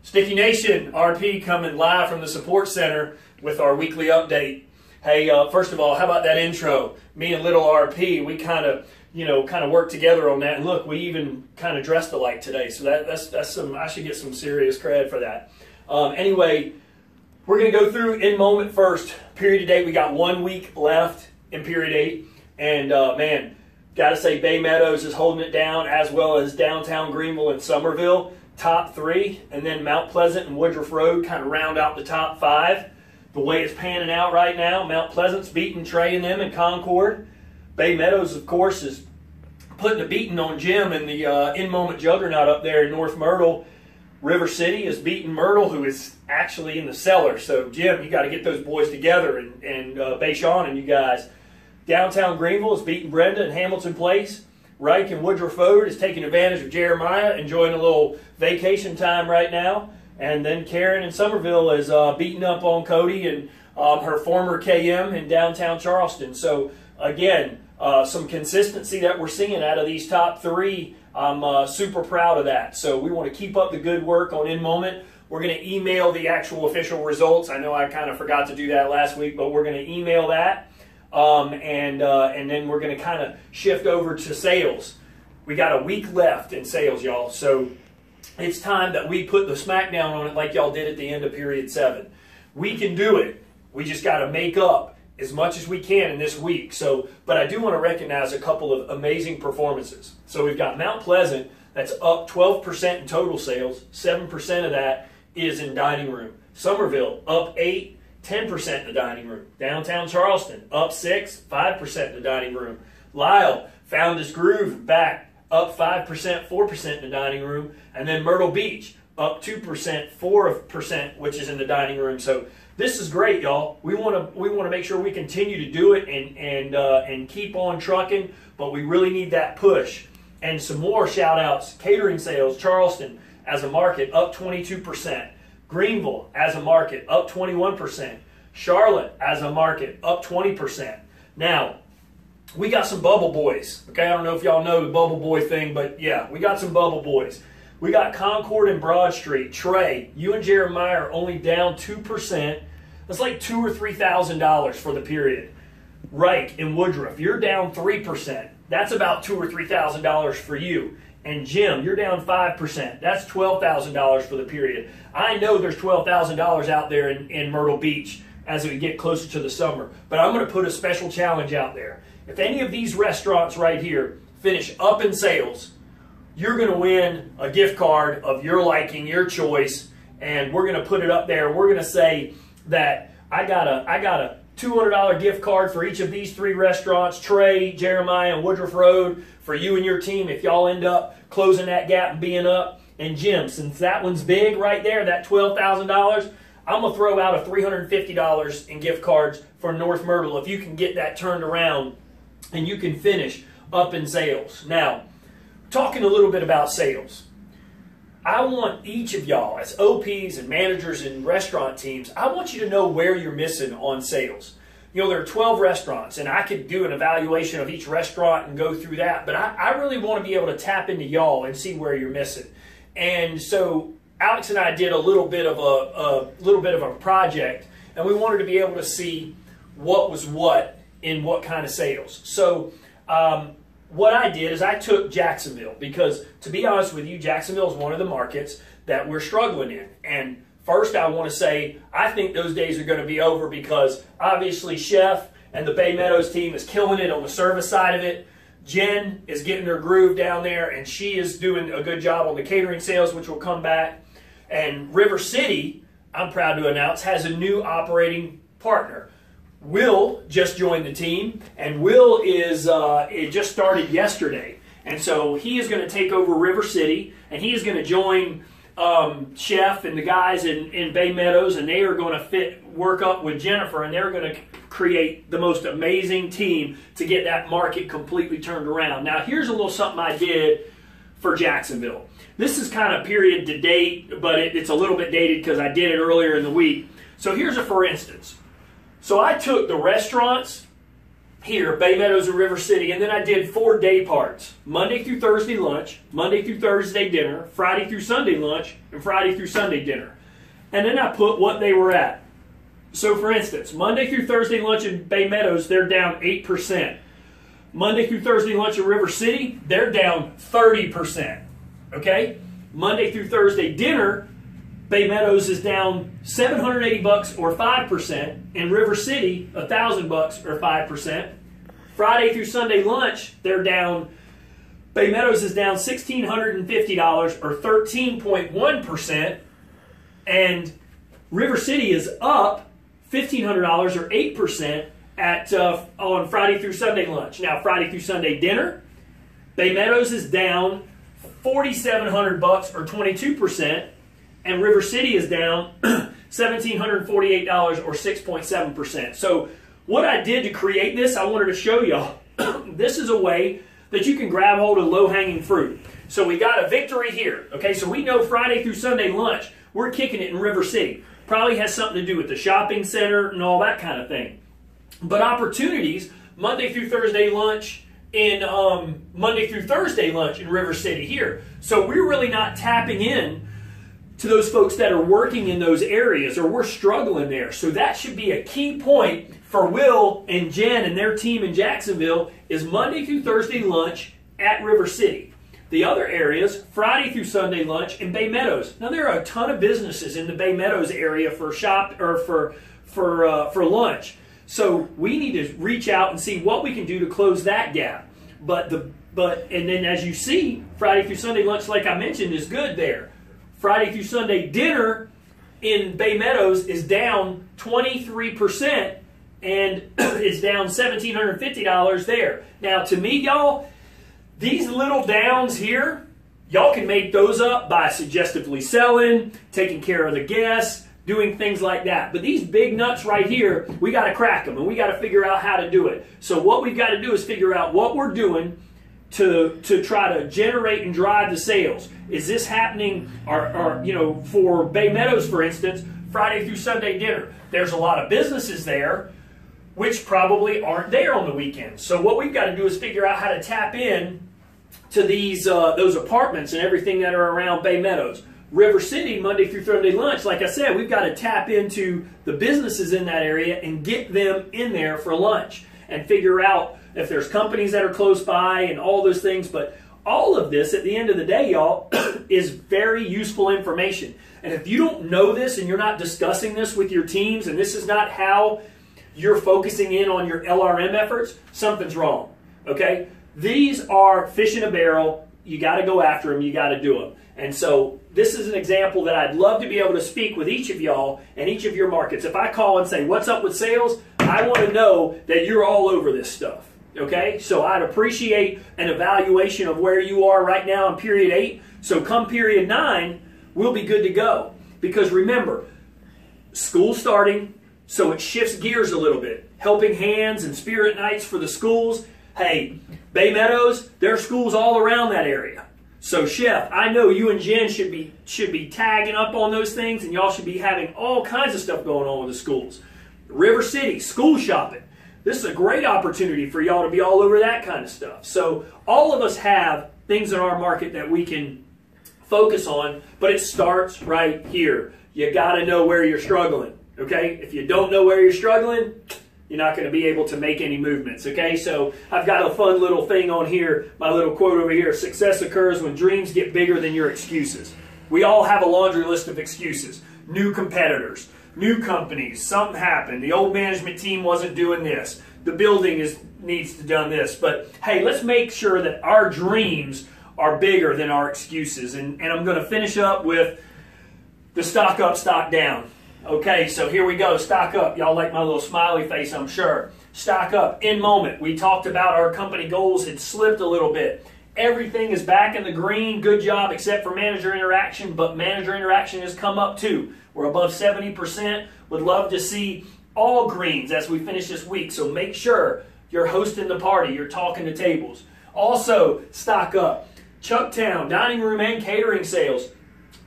Sticky Nation, RP coming live from the support center with our weekly update. Hey, first of all, how about that intro? Me and little RP, we kind of worked together on that. And look, we even kind of dressed alike today. So that's some. I should get some serious credit for that. Anyway, we're going to go through in moment first. Period to date, we got 1 week left in period 8, and man, got to say Bay Meadows is holding it down, as well as downtown Greenville and Somerville. Top 3, and then Mount Pleasant and Woodruff Road kind of round out the top 5. The way it's panning out right now, Mount Pleasant's beating Trey and them in Concord. Bay Meadows, of course, is putting a beating on Jim and the in-moment juggernaut up there in North Myrtle. River City is beating Myrtle, who is actually in the cellar. So, Jim, you got to get those boys together, and Bayshawn and you guys. Downtown Greenville is beating Brenda and Hamilton Place. Reich and Woodruff Road is taking advantage of Jeremiah, enjoying a little vacation time right now. And then Karen in Somerville is beating up on Cody and her former KM in downtown Charleston. So, again, some consistency that we're seeing out of these top 3. I'm super proud of that. So we want to keep up the good work on In Moment. We're going to email the actual official results. I know I kind of forgot to do that last week, but we're going to email that. And then we're going to kind of shift over to sales. We got a week left in sales, y'all. So it's time that we put the smackdown on it like y'all did at the end of period 7. We can do it. We just got to make up as much as we can in this week. So, but I do want to recognize a couple of amazing performances. So we've got Mount Pleasant, that's up 12% in total sales. 7% of that is in dining room. Somerville, up 8. 10% in the dining room. Downtown Charleston, up 6, 5% in the dining room. Lisle found his groove back, up 5%, 4% in the dining room. And then Myrtle Beach, up 2%, 4%, which is in the dining room. So this is great, y'all. We want to make sure we continue to do it and keep on trucking, but we really need that push. And some more shout outs. Catering sales, Charleston as a market, up 22%. Greenville, as a market, up 21%. Charlotte, as a market, up 20%. Now, we got some bubble boys. Okay, I don't know if y'all know the bubble boy thing, but yeah, we got some bubble boys. We got Concord and Broad Street. Trey, you and Jeremiah are only down 2%. That's like $2,000 or $3,000 for the period. Reich and Woodruff, you're down 3%. That's about $2,000 or $3,000 for you. And Jim, you're down 5%. That's $12,000 for the period. I know there's $12,000 out there in Myrtle Beach as we get closer to the summer. But I'm going to put a special challenge out there. If any of these restaurants right here finish up in sales, you're going to win a gift card of your liking, your choice, and we're going to put it up there. We're going to say that I got a $200 gift card for each of these 3 restaurants, Trey, Jeremiah, and Woodruff Road, for you and your team if y'all end up closing that gap and being up. And Jim, since that one's big right there, that $12,000, I'm going to throw out a $350 in gift cards for North Myrtle if you can get that turned around and you can finish up in sales. Now, talking a little bit about sales. I want each of y'all, as OPs and managers and restaurant teams, I want you to know where you're missing on sales. You know, there are 12 restaurants, and I could do an evaluation of each restaurant and go through that, but I really want to be able to tap into y'all and see where you're missing. And so Alex and I did a little bit of a project, and we wanted to be able to see what was what in what kind of sales. So what I did is I took Jacksonville, because to be honest with you, Jacksonville is one of the markets that we're struggling in. And first, I want to say I think those days are going to be over, because obviously Chef and the Bay Meadows team is killing it on the service side of it. Jen is getting her groove down there, and she is doing a good job on the catering sales, which will come back. And River City, I'm proud to announce, has a new operating partner. Will just joined the team, and Will is it just started yesterday. And so he is going to take over River City, and he is going to join Chef and the guys in Bay Meadows, and they are going to work up with Jennifer, and they're going to create the most amazing team to get that market completely turned around. Now, here's a little something I did for Jacksonville. This is kind of period to date, but it's a little bit dated because I did it earlier in the week. So here's a for instance. So I took the restaurants here, Bay Meadows and River City, and then I did 4 day parts. Monday through Thursday lunch, Monday through Thursday dinner, Friday through Sunday lunch, and Friday through Sunday dinner. And then I put what they were at. So for instance, Monday through Thursday lunch in Bay Meadows, they're down 8%. Monday through Thursday lunch in River City, they're down 30%. Okay? Monday through Thursday dinner, Bay Meadows is down $780 or 5%, and River City $1,000 or 5%. Friday through Sunday lunch, they're down. Bay Meadows is down $1,650 or 13.1%, and River City is up $1,500 or 8% at on Friday through Sunday lunch. Now Friday through Sunday dinner, Bay Meadows is down $4,700 or 22%. And River City is down $1,748 or 6.7%. So what I did to create this, I wanted to show y'all, this is a way that you can grab hold of low-hanging fruit. So we got a victory here. Okay, so we know Friday through Sunday lunch, we're kicking it in River City. Probably has something to do with the shopping center and all that kind of thing. But opportunities, Monday through Thursday lunch in Monday through Thursday lunch in River City here. So we're really not tapping in to those folks that are working in those areas, or we're struggling there. So that should be a key point for Will and Jen and their team in Jacksonville, is Monday through Thursday lunch at River City. The other areas, Friday through Sunday lunch in Bay Meadows. Now there are a ton of businesses in the Bay Meadows area for for lunch. So we need to reach out and see what we can do to close that gap. And then as you see, Friday through Sunday lunch, like I mentioned, is good there. Friday through Sunday dinner in Bay Meadows is down 23%, and it's down $1,750 there. Now, to me, y'all, these little downs here, y'all can make those up by suggestively selling, taking care of the guests, doing things like that. But these big nuts right here, we got to crack them, and we got to figure out how to do it. So what we've got to do is figure out what we're doing to try to generate and drive the sales. Is this happening, for Bay Meadows, for instance, Friday through Sunday dinner? There's a lot of businesses there which probably aren't there on the weekends. So what we've got to do is figure out how to tap in to those apartments and everything that are around Bay Meadows. River City, Monday through Thursday lunch, like I said, we've got to tap into the businesses in that area and get them in there for lunch and figure out if there's companies that are close by and all those things. But all of this, at the end of the day, y'all, is very useful information. And if you don't know this and you're not discussing this with your teams, and this is not how you're focusing in on your LRM efforts, something's wrong. Okay? These are fish in a barrel. You got to go after them. You got to do them. And so this is an example that I'd love to be able to speak with each of y'all and each of your markets. If I call and say, what's up with sales? I want to know that you're all over this stuff. Okay? So I'd appreciate an evaluation of where you are right now in period 8. So come period 9, we'll be good to go. Because remember, school's starting, so it shifts gears a little bit. Helping Hands and Spirit Nights for the schools. Hey, Bay Meadows, there are schools all around that area. So Chef, I know you and Jen should be tagging up on those things, and y'all should be having all kinds of stuff going on with the schools. River City, school shopping. This is a great opportunity for y'all to be all over that kind of stuff. So all of us have things in our market that we can focus on, but it starts right here. You got to know where you're struggling, okay? If you don't know where you're struggling, you're not going to be able to make any movements, okay? So I've got a fun little thing on here, my little quote over here. Success occurs when dreams get bigger than your excuses. We all have a laundry list of excuses. New competitors, new companies, something happened. The old management team wasn't doing this. The building needs to done this. But hey, let's make sure that our dreams are bigger than our excuses. And I'm going to finish up with the stock up, stock down. Okay, so here we go. Stock up. Y'all like my little smiley face, I'm sure. Stock up. In moment. We talked about our company goals had slipped a little bit. Everything is back in the green. Good job, except for manager interaction. But manager interaction has come up too. We're above 70%. Would love to see all greens as we finish this week. So make sure you're hosting the party. You're talking to tables. Also, stock up. Chucktown, dining room and catering sales.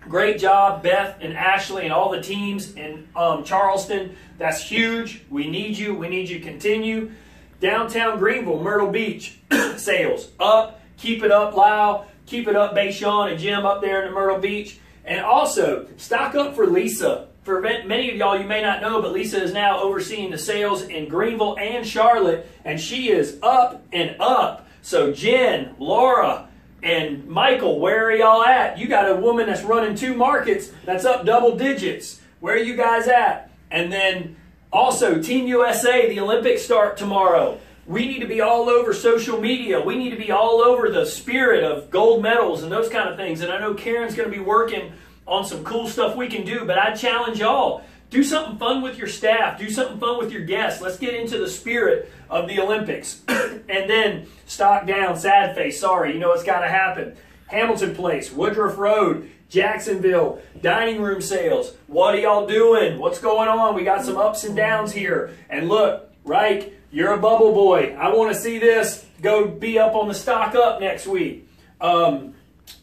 Great job, Beth and Ashley and all the teams in Charleston. That's huge. We need you. We need you to continue. Downtown Greenville, Myrtle Beach, sales up. Keep it up, Lyle. Keep it up, Bayshawn and Jim up there in the Myrtle Beach. And also, stock up for Lisa. For many of y'all, you may not know, but Lisa is now overseeing the sales in Greenville and Charlotte, and she is up and up. So Jen, Laura, and Michael, where are y'all at? You got a woman that's running 2 markets that's up double digits. Where are you guys at? And then also, Team USA, the Olympics start tomorrow. We need to be all over social media. We need to be all over the spirit of gold medals and those kind of things. And I know Karen's going to be working on some cool stuff we can do, but I challenge y'all. Do something fun with your staff. Do something fun with your guests. Let's get into the spirit of the Olympics. And then, stock down, sad face, sorry, you know it's got to happen. Hamilton Place, Woodruff Road, Jacksonville, dining room sales. What are y'all doing? What's going on? We got some ups and downs here. And look, Reich, you're a bubble boy. I want to see this go be up on the stock up next week. And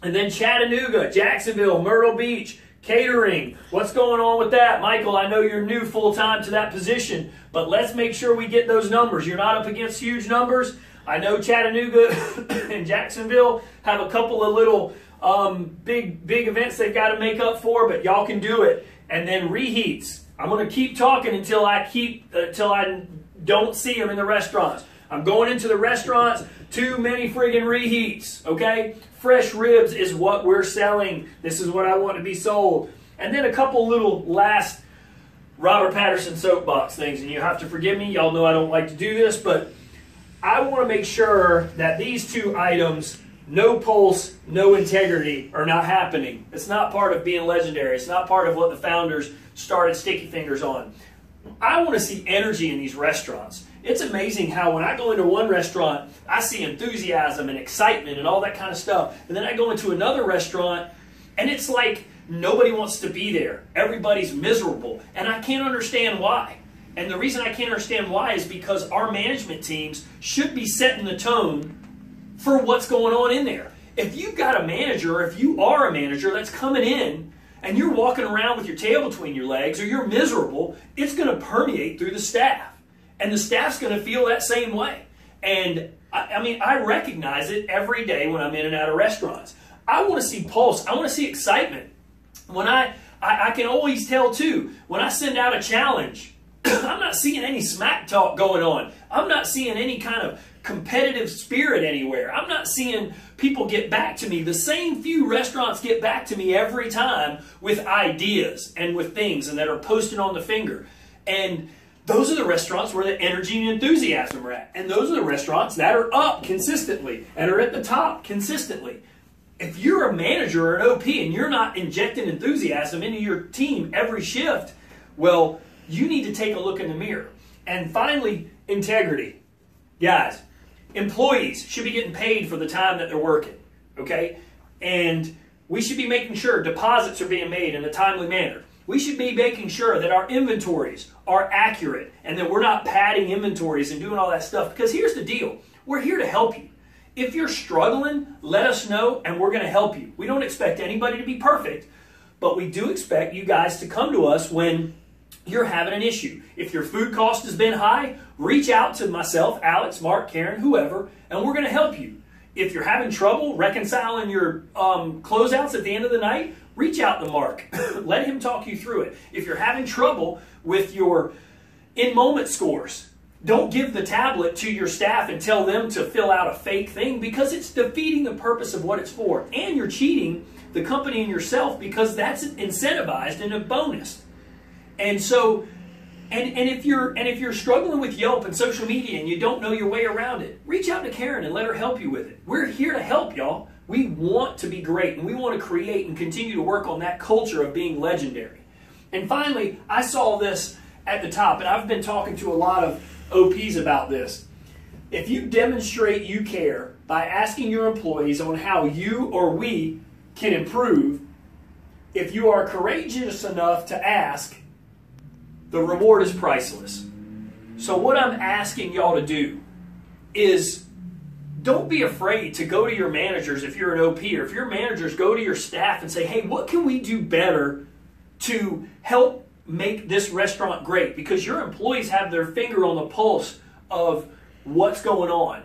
then Chattanooga, Jacksonville, Myrtle Beach, catering. What's going on with that? Michael, I know you're new full-time to that position, but let's make sure we get those numbers. You're not up against huge numbers. I know Chattanooga and Jacksonville have a couple of little big events they've got to make up for, but y'all can do it. And then reheats. I'm going to keep talking until I don't see them in the restaurants. I'm going into the restaurants, too many friggin' reheats, okay? Fresh ribs is what we're selling. This is what I want to be sold. And then a couple little last Robert Patterson soapbox things, and you have to forgive me. Y'all know I don't like to do this, but I want to make sure that these 2 items, no pulse, no integrity, are not happening. It's not part of being legendary. It's not part of what the founders started Sticky Fingers on. I want to see energy in these restaurants. It's amazing how when I go into one restaurant, I see enthusiasm and excitement and all that kind of stuff. And then I go into another restaurant, and it's like nobody wants to be there. Everybody's miserable. And I can't understand why. And the reason I can't understand why is because our management teams should be setting the tone for what's going on in there. If you've got a manager, or if you are a manager that's coming in and you're walking around with your tail between your legs, or you're miserable, it's going to permeate through the staff. And the staff's going to feel that same way. And I mean, I recognize it every day when I'm in and out of restaurants. I want to see pulse. I want to see excitement. When I can always tell too, when I send out a challenge, I'm not seeing any smack talk going on. I'm not seeing any kind of competitive spirit anywhere. I'm not seeing people get back to me. The same few restaurants get back to me every time with ideas and with things and that are posted on the finger. And those are the restaurants where the energy and enthusiasm are at. And those are the restaurants that are up consistently and are at the top consistently. If you're a manager or an OP and you're not injecting enthusiasm into your team every shift, well, you need to take a look in the mirror. And finally, integrity. Guys, employees should be getting paid for the time that they're working, okay? And we should be making sure deposits are being made in a timely manner. We should be making sure that our inventories are accurate and that we're not padding inventories and doing all that stuff. Because here's the deal. We're here to help you. If you're struggling, let us know and we're going to help you. We don't expect anybody to be perfect, but we do expect you guys to come to us when you're having an issue. If your food cost has been high, reach out to myself, Alex, Mark, Karen, whoever, and we're going to help you. If you're having trouble reconciling your closeouts at the end of the night, reach out to Mark. Let him talk you through it. If you're having trouble with your in-moment scores, don't give the tablet to your staff and tell them to fill out a fake thing, because it's defeating the purpose of what it's for. And you're cheating the company and yourself, because that's incentivized in a bonus. And so, and if you're struggling with Yelp and social media and you don't know your way around it, reach out to Karen and let her help you with it. We're here to help y'all. We want to be great, and we want to create and continue to work on that culture of being legendary. And finally, I saw this at the top, and I've been talking to a lot of OPs about this. If you demonstrate you care by asking your employees on how you or we can improve, if you are courageous enough to ask, the reward is priceless. So what I'm asking y'all to do is, don't be afraid to go to your managers if you're an OP, or if your managers, go to your staff and say, hey, what can we do better to help make this restaurant great? Because your employees have their finger on the pulse of what's going on.